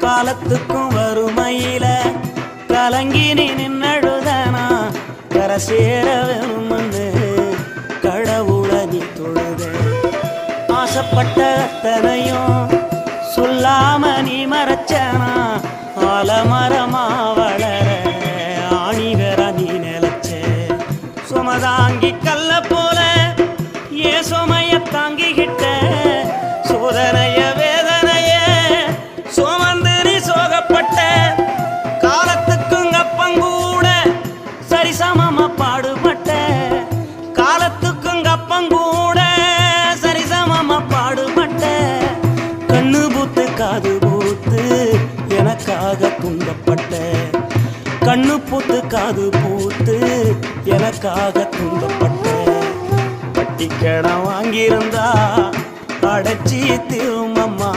காலத்துக்கும் வறுமையில கலங்கி நீ நின்னழுதனா கரை சேர வேணும்னு கடவுளை நீ தொழுத ஆசைப்பட்ட அத்தனையும் சொல்லாம நீ மறைச்சனா ஆலமரமா வளர ஆணி வேற நீ நிலச்ச சுமதாங்கி கல்ல போல ஏ சுமைய தாங்கிக்கிட்ட சோதனைய வேதனைய சுமந்து நீ சோகப்பட்ட காலத்துக்கும் அப்பங்கூட சரிசமமா பாடுபட்ட காலத்துக்கும் அப்பங்கூட சரிசமமா பாடுபட்ட கண்ணு பூத்து காது பூத்து எனக்காக துன்பப்பட்ட கண்ணு பூத்து காது பூத்து எனக்காக துன்பப்பட்ட பட்டிக்கடம் வாங்கியிருந்தா அடைச்சி திரும்பம்மா